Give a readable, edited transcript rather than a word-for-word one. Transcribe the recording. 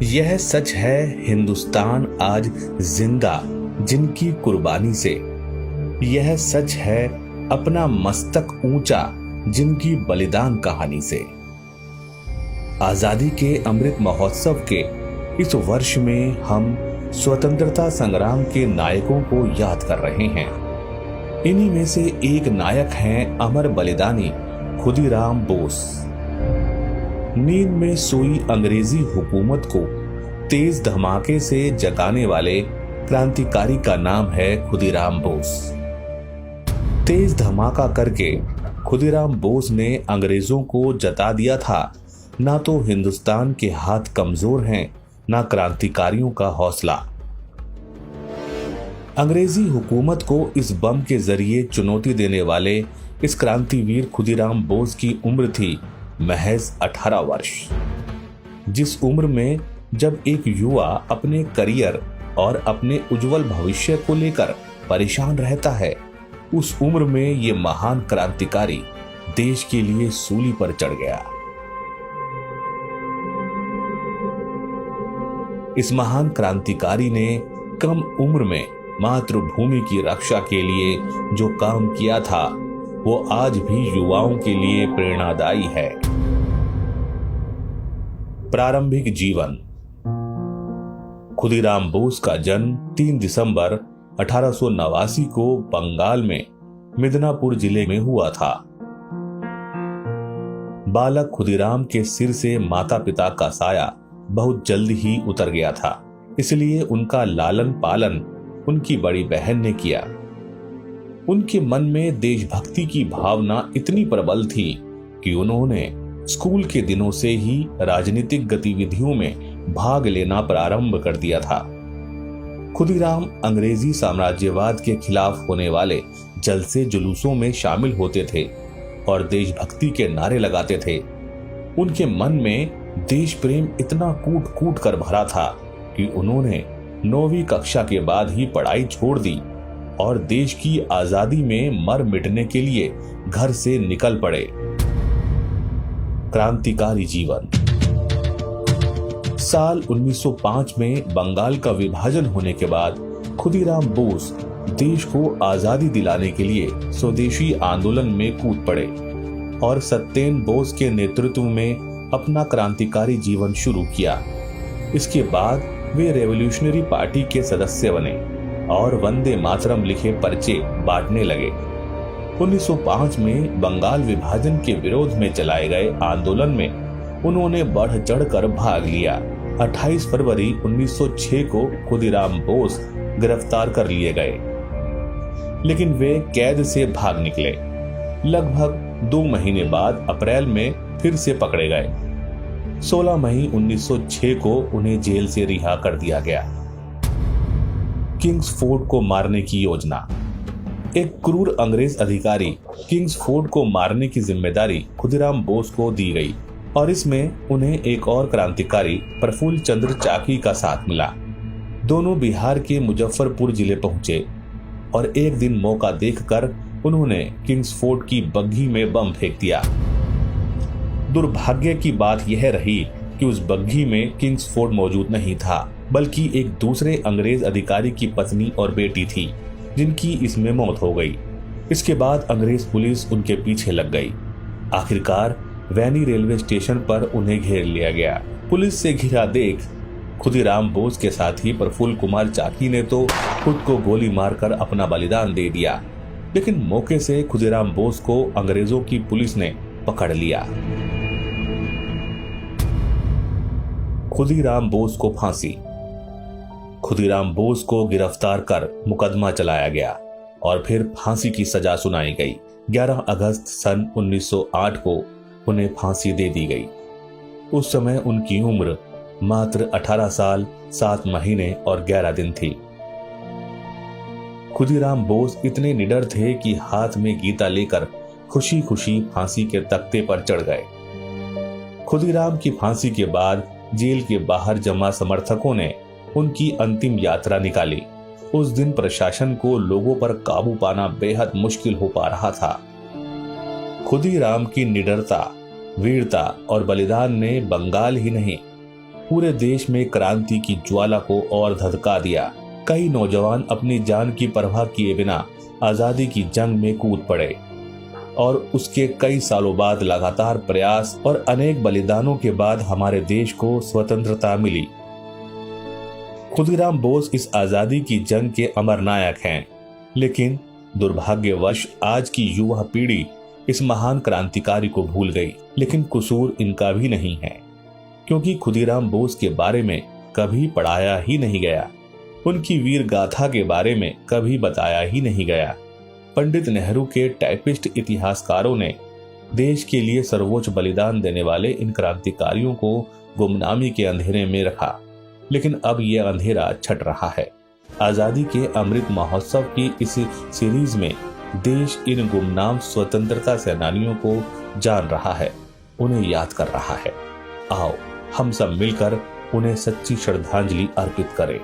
यह सच है हिंदुस्तान आज जिंदा जिनकी कुर्बानी से। यह सच है अपना मस्तक ऊंचा जिनकी बलिदान कहानी से। आजादी के अमृत महोत्सव के इस वर्ष में हम स्वतंत्रता संग्राम के नायकों को याद कर रहे हैं। इन्हीं में से एक नायक हैं अमर बलिदानी खुदीराम बोस। नींद में सोई अंग्रेजी हुकूमत को तेज धमाके से जगाने वाले क्रांतिकारी का नाम है खुदीराम बोस। तेज धमाका करके खुदीराम बोस ने अंग्रेजों को जता दिया था ना तो हिंदुस्तान के हाथ कमजोर हैं ना क्रांतिकारियों का हौसला। अंग्रेजी हुकूमत को इस बम के जरिए चुनौती देने वाले इस क्रांतिवीर खुदीराम बोस की उम्र थी महज 18 वर्ष। जिस उम्र में जब एक युवा अपने करियर और अपने उज्जवल भविष्य को लेकर परेशान रहता है, उस उम्र में ये महान क्रांतिकारी देश के लिए सूली पर चढ़ गया। इस महान क्रांतिकारी ने कम उम्र में मातृभूमि की रक्षा के लिए जो काम किया था वो आज भी युवाओं के लिए प्रेरणादायी है। प्रारंभिक जीवन। खुदीराम बोस का जन्म 3 दिसंबर 1889 को बंगाल में मिदनापुर जिले में हुआ था। बालक खुदीराम के सिर से माता पिता का साया बहुत जल्द ही उतर गया था, इसलिए उनका लालन पालन उनकी बड़ी बहन ने किया। उनके मन में देशभक्ति की भावना इतनी प्रबल थी कि उन्होंने स्कूल के दिनों से ही राजनीतिक गतिविधियों में भाग लेना प्रारंभ कर दिया था। खुदीराम अंग्रेजी साम्राज्यवाद के खिलाफ होने वाले जलसे जुलूसों में शामिल होते थे और देशभक्ति के नारे लगाते थे। उनके मन में देश प्रेम इतना कूट कूट कर भरा था कि उन्होंने 9वीं कक्षा के बाद ही पढ़ाई छोड़ दी और देश की आजादी में मर मिटने के लिए घर से निकल पड़े। क्रांतिकारी जीवन। साल 1905 में बंगाल का विभाजन होने के बाद खुदीराम बोस देश को आजादी दिलाने के लिए स्वदेशी आंदोलन में कूद पड़े और सत्येन बोस के नेतृत्व में अपना क्रांतिकारी जीवन शुरू किया। इसके बाद वे रेवोल्यूशनरी पार्टी के सदस्य बने और वंदे मातरम लिखे पर्चे बांटने लगे। 1905 में बंगाल विभाजन के विरोध में चलाए गए आंदोलन में उन्होंने बढ़ चढ़कर भाग लिया। 28 फरवरी 1906 को खुदीराम बोस गिरफ्तार कर लिए गए, लेकिन वे कैद से भाग निकले। लगभग 2 महीने बाद अप्रैल में फिर से पकड़े गए। 16 मई 1906 को उन्हें जेल से रिहा कर दिया गया। किंग्सफोर्ड को मारने की योजना। एक क्रूर अंग्रेज अधिकारी किंग्सफोर्ड को मारने की जिम्मेदारी खुदीराम बोस को दी गई और इसमें उन्हें एक और क्रांतिकारी प्रफुल्ल चंद्र चाकी का साथ मिला। दोनों बिहार के मुजफ्फरपुर जिले पहुंचे और एक दिन मौका देखकर उन्होंने किंग्सफोर्ड की बग्घी में बम फेंक दिया। दुर्भाग्य की बात यह रही कि उस बग्घी में किंग्सफोर्ड मौजूद नहीं था, बल्कि एक दूसरे अंग्रेज अधिकारी की पत्नी और बेटी थी जिनकी इसमें मौत हो गई। इसके बाद अंग्रेज पुलिस उनके पीछे लग गई। आखिरकार वैनी रेलवे स्टेशन पर उन्हें घेर लिया गया। पुलिस से घिरा देख खुदीराम बोस के साथी प्रफुल्ल कुमार चाकी ने तो खुद को गोली मारकर अपना बलिदान दे दिया, लेकिन मौके से खुदीराम बोस को अंग्रेजों की पुलिस ने पकड़ लिया। खुदीराम बोस को फांसी। खुदीराम बोस को गिरफ्तार कर मुकदमा चलाया गया और फिर फांसी की सजा सुनाई गई। 11 अगस्त सन 1908 को उन्हें फांसी दे दी गई। उस समय उनकी उम्र मात्र 18 साल 7 महीने और 11 दिन थी। खुदीराम बोस इतने निडर थे कि हाथ में गीता लेकर खुशी खुशी फांसी के तख्ते पर चढ़ गए। खुदीराम की फांसी के बाद जेल के बाहर जमा समर्थकों ने उनकी अंतिम यात्रा निकाली। उस दिन प्रशासन को लोगों पर काबू पाना बेहद मुश्किल हो पा रहा था। खुदीराम की निडरता, वीरता और बलिदान ने बंगाल ही नहीं पूरे देश में क्रांति की ज्वाला को और धधका दिया। कई नौजवान अपनी जान की परवाह किए बिना आजादी की जंग में कूद पड़े और उसके कई सालों बाद लगातार प्रयास और अनेक बलिदानों के बाद हमारे देश को स्वतंत्रता मिली। खुदीराम बोस इस आजादी की जंग के अमर नायक हैं, लेकिन दुर्भाग्यवश आज की युवा पीढ़ी इस महान क्रांतिकारी को भूल गई। लेकिन कसूर इनका भी नहीं है, क्योंकि खुदीराम बोस के बारे में कभी पढ़ाया ही नहीं गया, उनकी वीर गाथा के बारे में कभी बताया ही नहीं गया। पंडित नेहरू के टाइपिस्ट इतिहासकारों ने देश के लिए सर्वोच्च बलिदान देने वाले इन क्रांतिकारियों को गुमनामी के अंधेरे में रखा, लेकिन अब यह अंधेरा छट रहा है। आजादी के अमृत महोत्सव की इस सीरीज में देश इन गुमनाम स्वतंत्रता सेनानियों को जान रहा है, उन्हें याद कर रहा है। आओ हम सब मिलकर उन्हें सच्ची श्रद्धांजलि अर्पित करें।